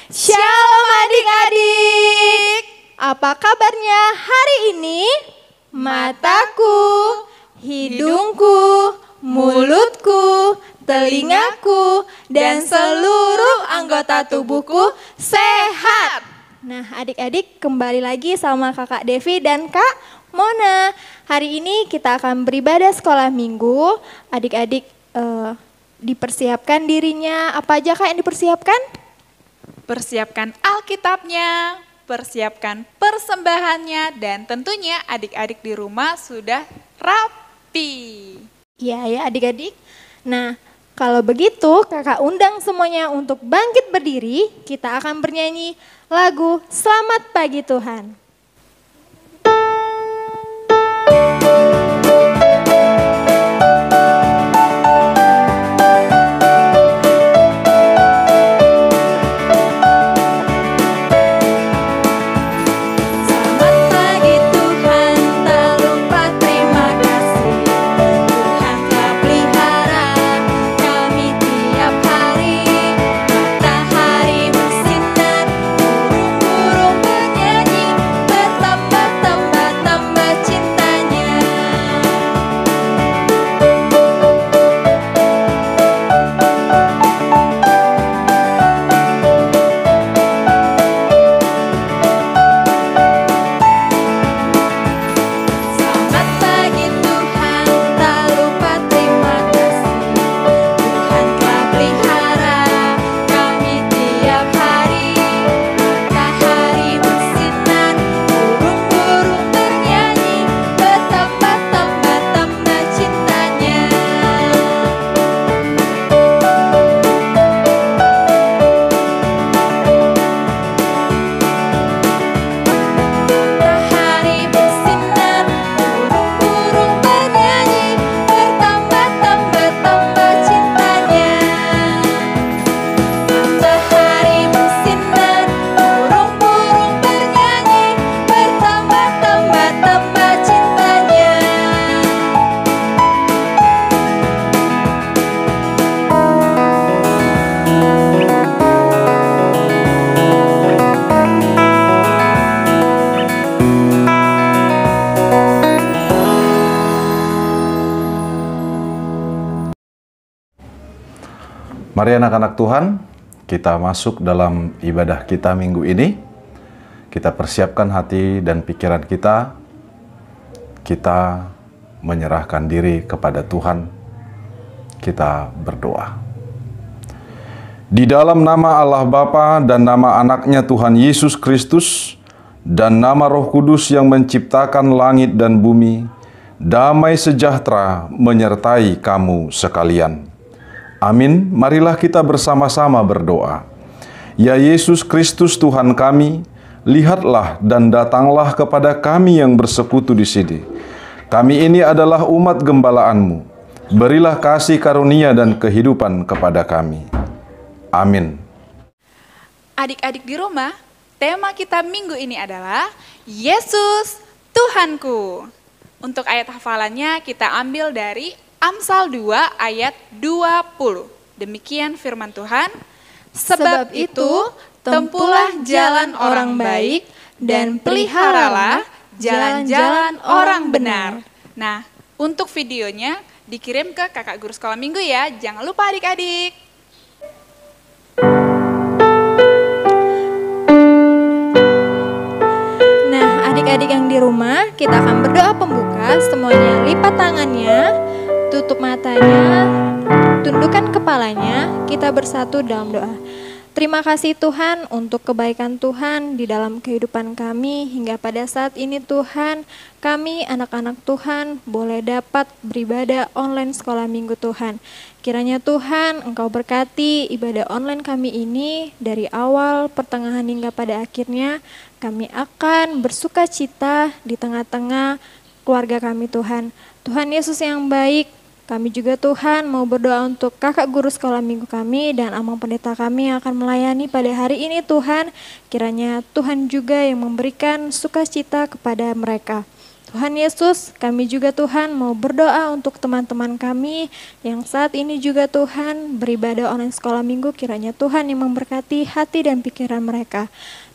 Shalom adik-adik. Apa kabarnya hari ini? Mataku, hidungku, mulutku, telingaku, dan seluruh anggota tubuhku sehat. Nah, adik-adik kembali lagi sama Kakak Devi dan Kak Mona. Hari ini kita akan beribadah sekolah minggu. Adik-adik dipersiapkan dirinya. Apa aja Kak yang dipersiapkan? Persiapkan Alkitabnya, persiapkan persembahannya, dan tentunya adik-adik di rumah sudah rapi. Iya ya adik-adik. Nah, kalau begitu kakak undang semuanya untuk bangkit berdiri. Kita akan bernyanyi lagu Selamat Pagi Tuhan. Mari anak-anak Tuhan, kita masuk dalam ibadah kita minggu ini. Kita persiapkan hati dan pikiran kita. Kita menyerahkan diri kepada Tuhan. Kita berdoa. Di dalam nama Allah Bapa dan nama anaknya Tuhan Yesus Kristus dan nama Roh Kudus yang menciptakan langit dan bumi, damai sejahtera menyertai kamu sekalian. Amin. Marilah kita bersama-sama berdoa. Ya Yesus Kristus Tuhan kami, lihatlah dan datanglah kepada kami yang bersekutu di sini. Kami ini adalah umat gembala-Mu. Berilah kasih karunia dan kehidupan kepada kami. Amin. Adik-adik di rumah, tema kita minggu ini adalah Yesus Tuhanku. Untuk ayat hafalannya kita ambil dari Amsal 2 ayat 20. Demikian firman Tuhan. Sebab itu, tempuhlah jalan orang baik dan peliharalah jalan-jalan orang benar. Nah, untuk videonya dikirim ke kakak guru sekolah minggu ya. Jangan lupa adik-adik. Nah, adik-adik yang di rumah, kita akan berdoa pembuka. Semuanya lipat tangannya, tutup matanya, tundukkan kepalanya, kita bersatu dalam doa. Terima kasih Tuhan untuk kebaikan Tuhan di dalam kehidupan kami hingga pada saat ini Tuhan, kami anak-anak Tuhan boleh dapat beribadah online sekolah minggu Tuhan. Kiranya Tuhan Engkau berkati ibadah online kami ini dari awal, pertengahan hingga pada akhirnya kami akan bersuka cita di tengah-tengah keluarga kami Tuhan. Tuhan Yesus yang baik, kami juga Tuhan mau berdoa untuk kakak guru sekolah minggu kami dan amang pendeta kami yang akan melayani pada hari ini Tuhan. Kiranya Tuhan juga yang memberikan sukacita kepada mereka. Tuhan Yesus, kami juga Tuhan mau berdoa untuk teman-teman kami yang saat ini juga Tuhan beribadah online sekolah minggu, kiranya Tuhan yang memberkati hati dan pikiran mereka.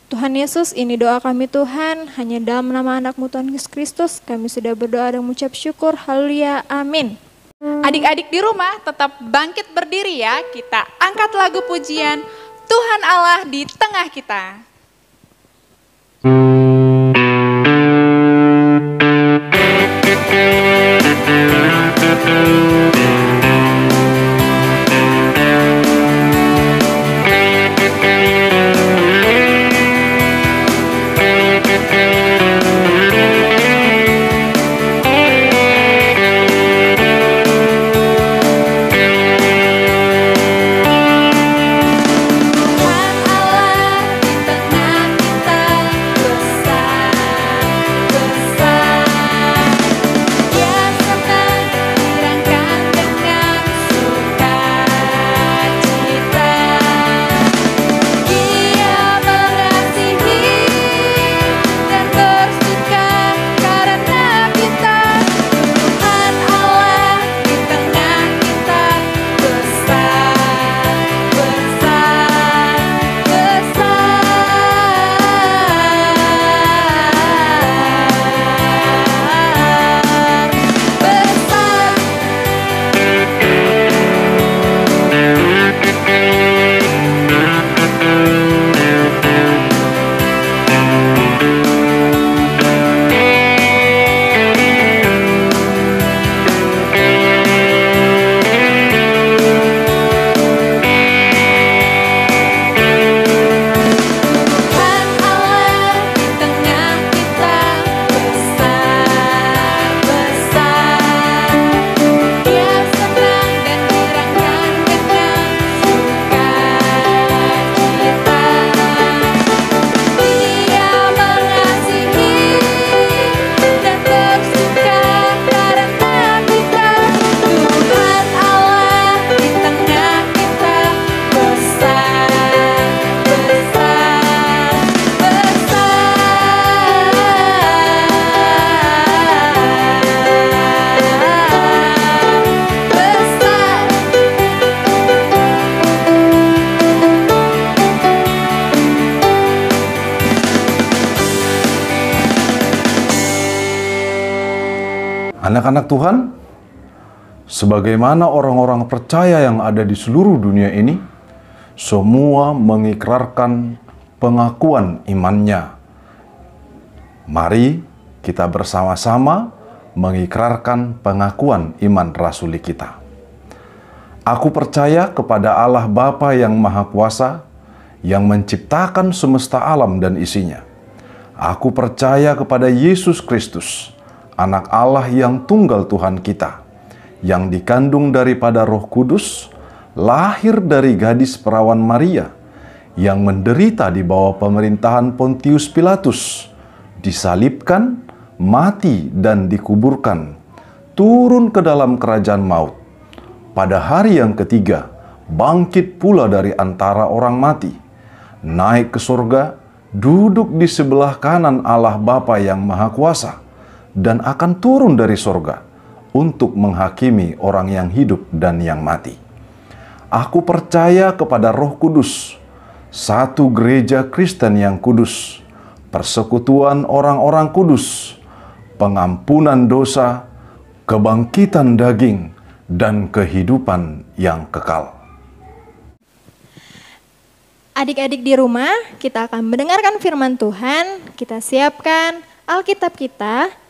Tuhan Yesus, ini doa kami Tuhan, hanya dalam nama anak-Mu Tuhan Yesus Kristus, kami sudah berdoa dan mengucap syukur, haleluya, amin. Adik-adik di rumah tetap bangkit berdiri ya, kita angkat lagu pujian Tuhan Allah di tengah kita. Anak-anak Tuhan, sebagaimana orang-orang percaya yang ada di seluruh dunia ini, semua mengikrarkan pengakuan imannya. Mari kita bersama-sama mengikrarkan pengakuan iman rasuli kita. Aku percaya kepada Allah Bapa yang Maha Kuasa, yang menciptakan semesta alam dan isinya. Aku percaya kepada Yesus Kristus, Anak Allah yang tunggal Tuhan kita, yang dikandung daripada Roh Kudus, lahir dari gadis perawan Maria, yang menderita di bawah pemerintahan Pontius Pilatus, disalibkan, mati dan dikuburkan, turun ke dalam kerajaan maut. Pada hari yang ketiga, bangkit pula dari antara orang mati, naik ke surga, duduk di sebelah kanan Allah Bapa yang Maha Kuasa, dan akan turun dari surga untuk menghakimi orang yang hidup dan yang mati. Aku percaya kepada Roh Kudus, satu gereja Kristen yang kudus, persekutuan orang-orang kudus, pengampunan dosa, kebangkitan daging, dan kehidupan yang kekal. Adik-adik di rumah, kita akan mendengarkan firman Tuhan. Kita siapkan Alkitab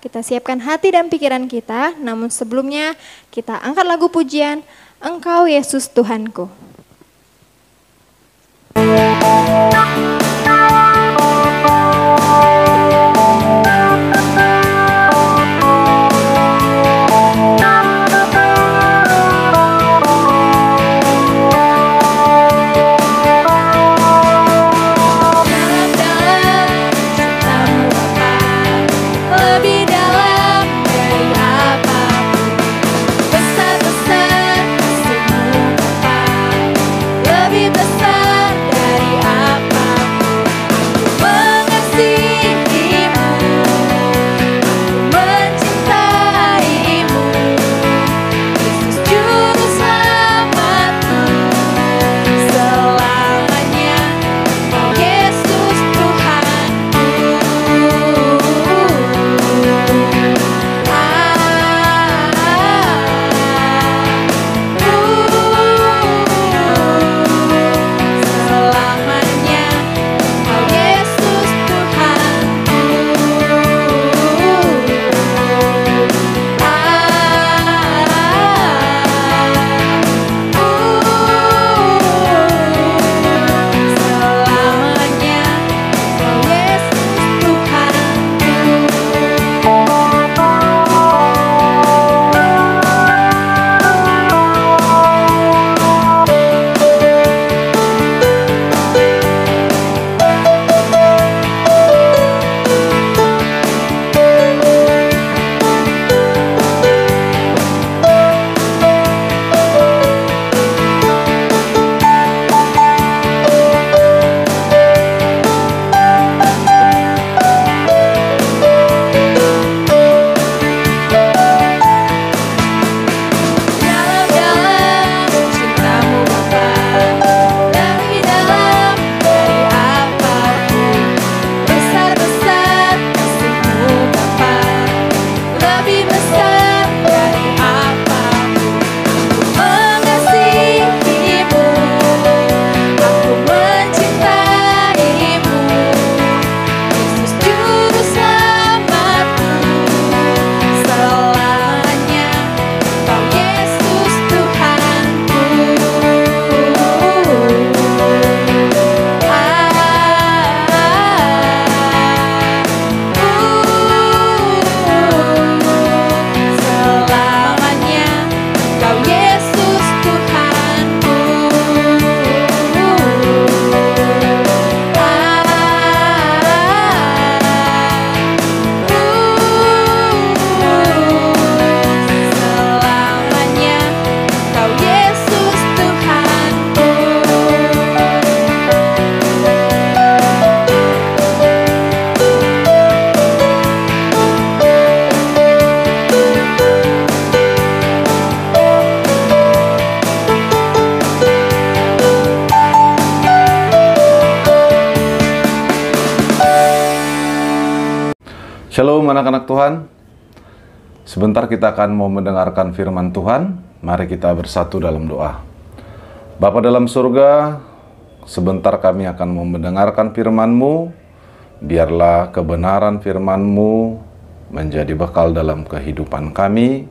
kita siapkan hati dan pikiran kita. Namun sebelumnya, kita angkat lagu pujian, Engkau Yesus Tuhanku. Besar-besar kasih-Mu Bapa. Shalom anak-anak Tuhan. Sebentar kita akan mau mendengarkan firman Tuhan. Mari kita bersatu dalam doa. Bapa dalam surga, sebentar kami akan mau mendengarkan firman-Mu. Biarlah kebenaran firman-Mu menjadi bekal dalam kehidupan kami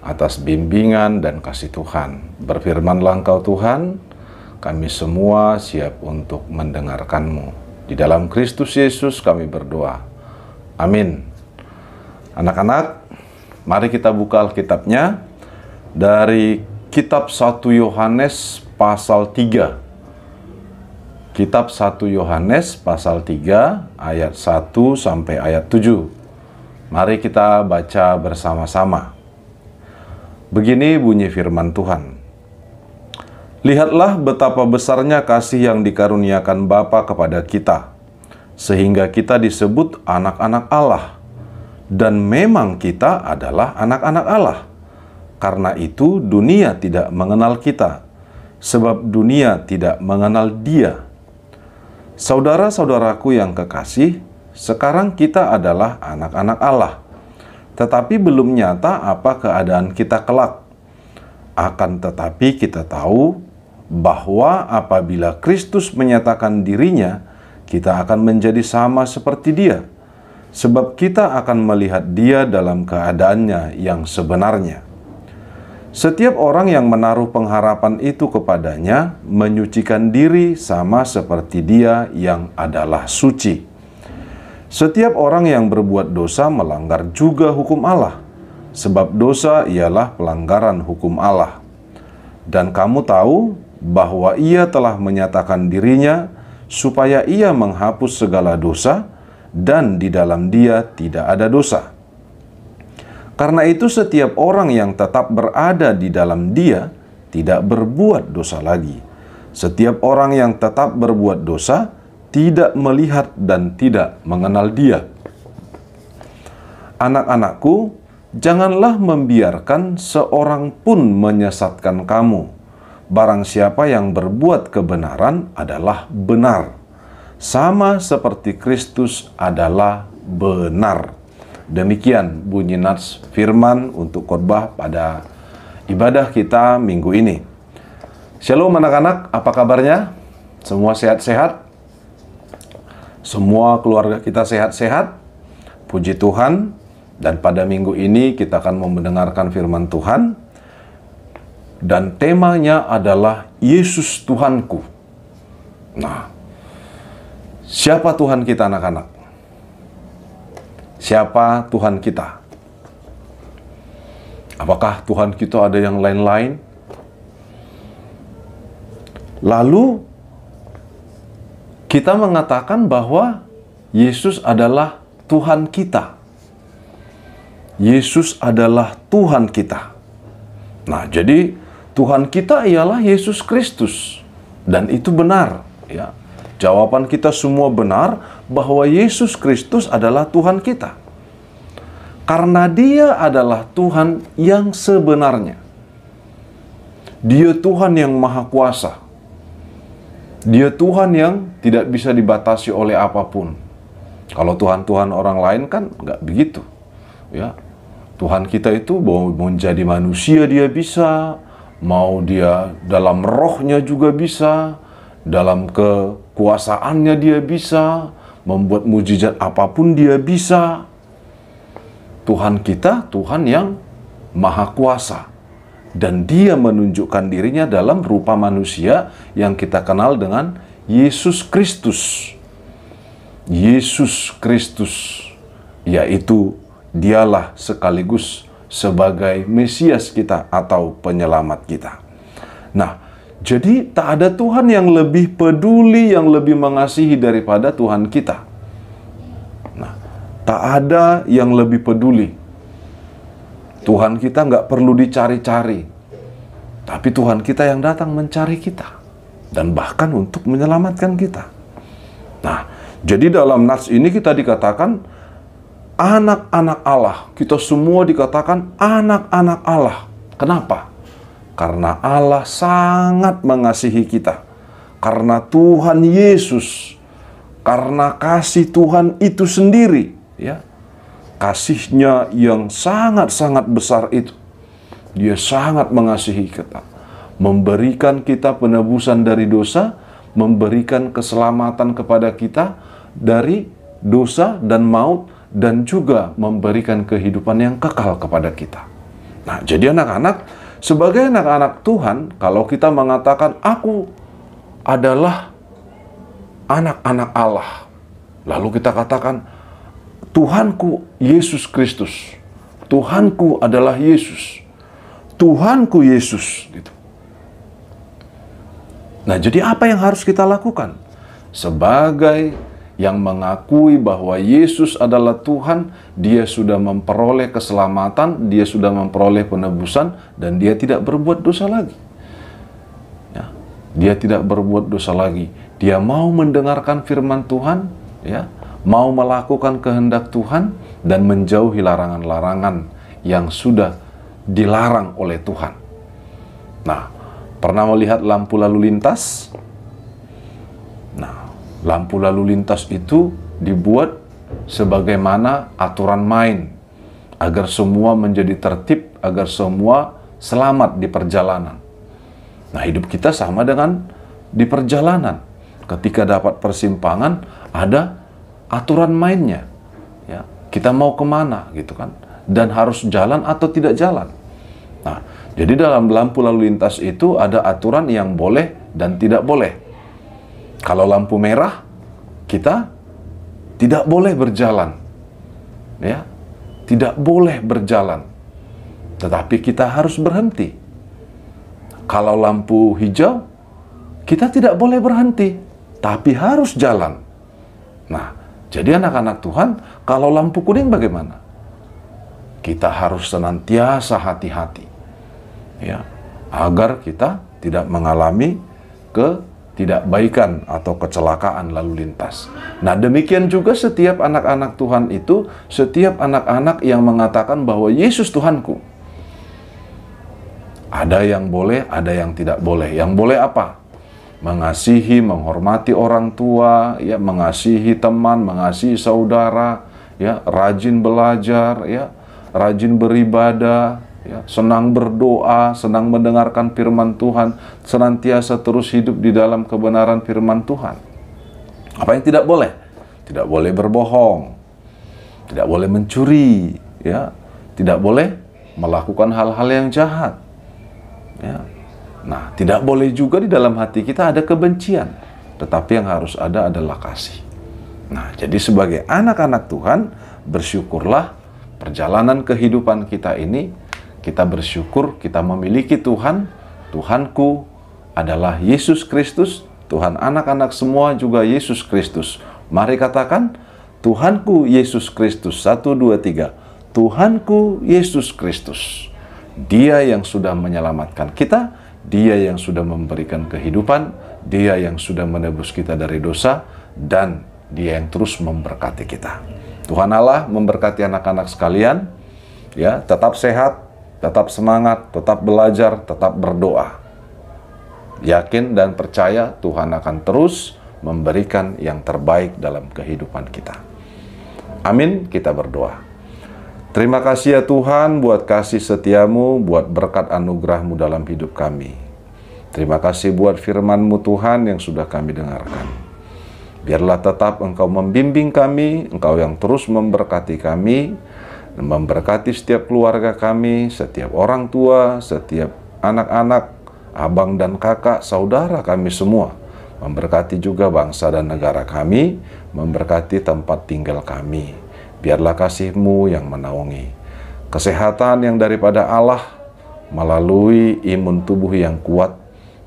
atas bimbingan dan kasih Tuhan. Berfirmanlah Engkau Tuhan, kami semua siap untuk mendengarkan-Mu. Di dalam Kristus Yesus kami berdoa. Amin. Anak-anak, mari kita buka Alkitabnya dari kitab 1 Yohanes pasal 3. Kitab 1 Yohanes pasal 3 ayat 1 sampai ayat 7. Mari kita baca bersama-sama. Begini bunyi firman Tuhan. Lihatlah betapa besarnya kasih yang dikaruniakan Bapa kepada kita, sehingga kita disebut anak-anak Allah. Dan memang kita adalah anak-anak Allah. Karena itu dunia tidak mengenal kita, sebab dunia tidak mengenal Dia. Saudara-saudaraku yang kekasih, sekarang kita adalah anak-anak Allah. Tetapi belum nyata apa keadaan kita kelak. Akan tetapi kita tahu bahwa apabila Kristus menyatakan dirinya, kita akan menjadi sama seperti Dia. Sebab kita akan melihat Dia dalam keadaannya yang sebenarnya. Setiap orang yang menaruh pengharapan itu kepadanya menyucikan diri sama seperti Dia yang adalah suci. Setiap orang yang berbuat dosa melanggar juga hukum Allah, sebab dosa ialah pelanggaran hukum Allah. Dan kamu tahu bahwa Ia telah menyatakan dirinya supaya Ia menghapus segala dosa, dan di dalam Dia tidak ada dosa. Karena itu setiap orang yang tetap berada di dalam Dia tidak berbuat dosa lagi. Setiap orang yang tetap berbuat dosa tidak melihat dan tidak mengenal Dia. Anak-anakku, janganlah membiarkan seorang pun menyesatkan kamu. Barang siapa yang berbuat kebenaran adalah benar, sama seperti Kristus adalah benar. Demikian bunyi nats firman untuk khotbah pada ibadah kita minggu ini. Shalom anak-anak, apa kabarnya? Semua sehat-sehat? Semua keluarga kita sehat-sehat? Puji Tuhan. Dan pada minggu ini kita akan mendengarkan firman Tuhan. Dan temanya adalah Yesus Tuhanku. Nah, siapa Tuhan kita anak-anak? Siapa Tuhan kita? Apakah Tuhan kita ada yang lain-lain? Lalu kita mengatakan bahwa Yesus adalah Tuhan kita. Yesus adalah Tuhan kita. Nah, jadi Tuhan kita ialah Yesus Kristus. Dan itu benar, ya. Jawaban kita semua benar bahwa Yesus Kristus adalah Tuhan kita. Karena Dia adalah Tuhan yang sebenarnya. Dia Tuhan yang maha kuasa. Dia Tuhan yang tidak bisa dibatasi oleh apapun. Kalau Tuhan-Tuhan orang lain kan nggak begitu. Ya, Tuhan kita itu mau menjadi manusia Dia bisa, mau Dia dalam rohnya juga bisa, dalam kekuasaannya Dia bisa, membuat mujizat apapun Dia bisa. Tuhan kita, Tuhan yang maha kuasa. Dan Dia menunjukkan dirinya dalam rupa manusia yang kita kenal dengan Yesus Kristus. Yesus Kristus, yaitu Dialah sekaligus sebagai Mesias kita atau penyelamat kita. Nah, jadi tak ada Tuhan yang lebih peduli, yang lebih mengasihi daripada Tuhan kita. Nah, tak ada yang lebih peduli. Tuhan kita nggak perlu dicari-cari. Tapi Tuhan kita yang datang mencari kita. Dan bahkan untuk menyelamatkan kita. Nah, jadi dalam nats ini kita dikatakan anak-anak Allah. Kita semua dikatakan anak-anak Allah. Kenapa? Karena Allah sangat mengasihi kita. Karena Tuhan Yesus. Karena kasih Tuhan itu sendiri. Ya. kasih-Nya yang sangat-sangat besar itu, Dia sangat mengasihi kita, memberikan kita penebusan dari dosa, memberikan keselamatan kepada kita dari dosa dan maut, dan juga memberikan kehidupan yang kekal kepada kita. Nah, jadi anak-anak, sebagai anak-anak Tuhan, kalau kita mengatakan, aku adalah anak-anak Allah, lalu kita katakan, Tuhanku Yesus Kristus, Tuhanku adalah Yesus, Tuhanku Yesus, gitu. Nah, jadi apa yang harus kita lakukan? Sebagai yang mengakui bahwa Yesus adalah Tuhan, dia sudah memperoleh keselamatan, dia sudah memperoleh penebusan, dan dia tidak berbuat dosa lagi. Ya, dia tidak berbuat dosa lagi. Dia mau mendengarkan firman Tuhan, ya, mau melakukan kehendak Tuhan, dan menjauhi larangan-larangan yang sudah dilarang oleh Tuhan. Nah, pernah melihat lampu lalu lintas? Nah, lampu lalu lintas itu dibuat sebagaimana aturan main, agar semua menjadi tertib, agar semua selamat di perjalanan. Nah, hidup kita sama dengan di perjalanan. Ketika dapat persimpangan, ada aturan mainnya. Ya, kita mau kemana gitu kan? Dan harus jalan atau tidak jalan. Nah, jadi dalam lampu lalu lintas itu ada aturan yang boleh dan tidak boleh. Kalau lampu merah, kita tidak boleh berjalan. Ya, tidak boleh berjalan. Tetapi kita harus berhenti. Kalau lampu hijau, kita tidak boleh berhenti, tapi harus jalan. Nah, jadi anak-anak Tuhan, kalau lampu kuning bagaimana? Kita harus senantiasa hati-hati, ya, agar kita tidak mengalami ketidakbaikan atau kecelakaan lalu lintas. Nah, demikian juga setiap anak-anak Tuhan itu, setiap anak-anak yang mengatakan bahwa Yesus Tuhanku. Ada yang boleh, ada yang tidak boleh. Yang boleh apa? Mengasihi, menghormati orang tua, ya, mengasihi teman, mengasihi saudara, ya, rajin belajar, ya, rajin beribadah, ya, senang berdoa, senang mendengarkan firman Tuhan, senantiasa terus hidup di dalam kebenaran firman Tuhan. Apa yang tidak boleh? Tidak boleh berbohong, tidak boleh mencuri, ya, tidak boleh melakukan hal-hal yang jahat. Ya. Nah, tidak boleh juga di dalam hati kita ada kebencian, tetapi yang harus ada adalah kasih. Nah, jadi sebagai anak-anak Tuhan, bersyukurlah perjalanan kehidupan kita ini, kita bersyukur kita memiliki Tuhan. Tuhanku adalah Yesus Kristus, Tuhan anak-anak semua juga Yesus Kristus. Mari katakan, Tuhanku Yesus Kristus. 1, 2, 3. Tuhanku Yesus Kristus. Dia yang sudah menyelamatkan kita, Dia yang sudah memberikan kehidupan, Dia yang sudah menebus kita dari dosa, dan Dia yang terus memberkati kita. Tuhan Allah memberkati anak-anak sekalian, ya, tetap sehat, tetap semangat, tetap belajar, tetap berdoa. Yakin dan percaya Tuhan akan terus memberikan yang terbaik dalam kehidupan kita. Amin, kita berdoa. Terima kasih ya Tuhan buat kasih setiamu, buat berkat anugerahmu dalam hidup kami. Terima kasih buat firman-Mu Tuhan yang sudah kami dengarkan. Biarlah tetap Engkau membimbing kami, Engkau yang terus memberkati kami, dan memberkati setiap keluarga kami, setiap orang tua, setiap anak-anak, abang dan kakak, saudara kami semua. Memberkati juga bangsa dan negara kami, memberkati tempat tinggal kami. Biarlah kasih-Mu yang menaungi. Kesehatan yang daripada Allah melalui imun tubuh yang kuat.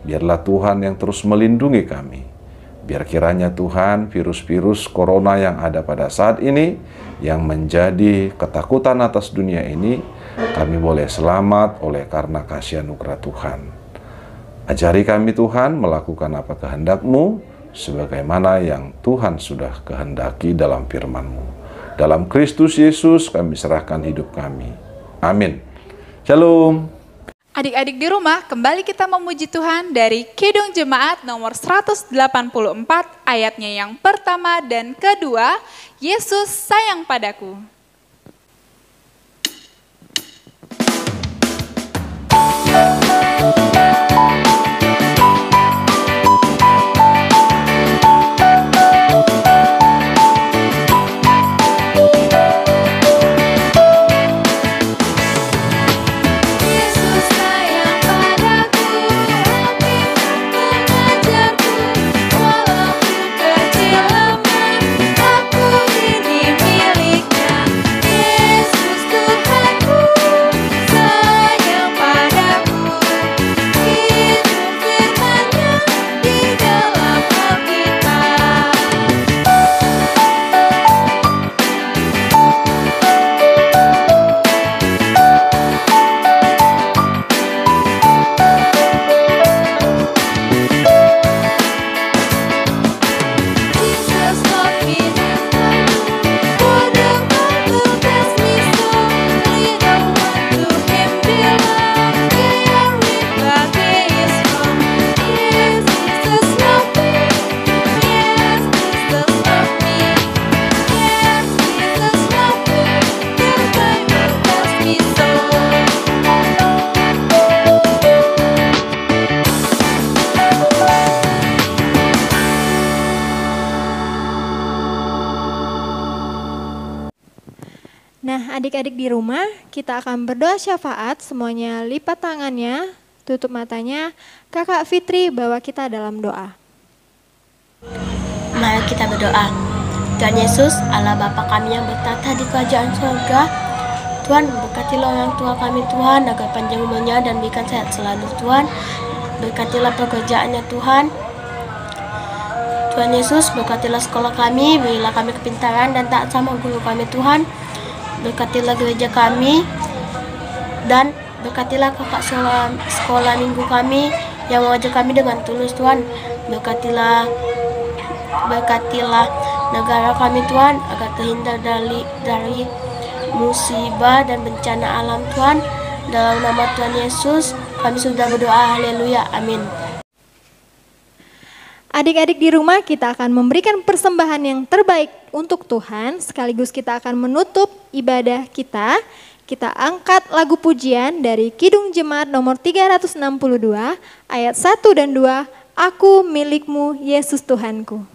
Biarlah Tuhan yang terus melindungi kami. Biar kiranya Tuhan virus-virus corona yang ada pada saat ini, yang menjadi ketakutan atas dunia ini, kami boleh selamat oleh karena kasih anugerah Tuhan. Ajari kami Tuhan melakukan apa kehendak-Mu, sebagaimana yang Tuhan sudah kehendaki dalam firman-Mu. Dalam Kristus Yesus kami serahkan hidup kami. Amin. Shalom. Adik-adik di rumah, kembali kita memuji Tuhan dari Kidung Jemaat nomor 184 ayatnya yang pertama dan kedua, Yesus sayang padaku. Nah, adik-adik di rumah, kita akan berdoa syafaat, semuanya lipat tangannya, tutup matanya. Kakak Fitri bawa kita dalam doa. Mari kita berdoa. Tuhan Yesus, Allah Bapa kami yang bertata di kerajaan surga, Tuhan berkatilah orang tua kami Tuhan, agar panjang umurnya dan berikan sehat selalu Tuhan. Berkatilah pekerjaannya Tuhan. Tuhan Yesus, berkatilah sekolah kami, berilah kami kepintaran dan taat sama guru kami Tuhan. Berkatilah gereja kami dan berkatilah kakak sekolah minggu kami yang mengajar kami dengan tulus Tuhan. Berkatilah negara kami Tuhan, agar terhindar dari musibah dan bencana alam Tuhan. Dalam nama Tuhan Yesus kami sudah berdoa, haleluya, amin. Adik-adik di rumah, kita akan memberikan persembahan yang terbaik untuk Tuhan, sekaligus kita akan menutup ibadah kita. Kita angkat lagu pujian dari Kidung Jemaat nomor 362 ayat 1 dan 2, Aku milikmu Yesus Tuhanku.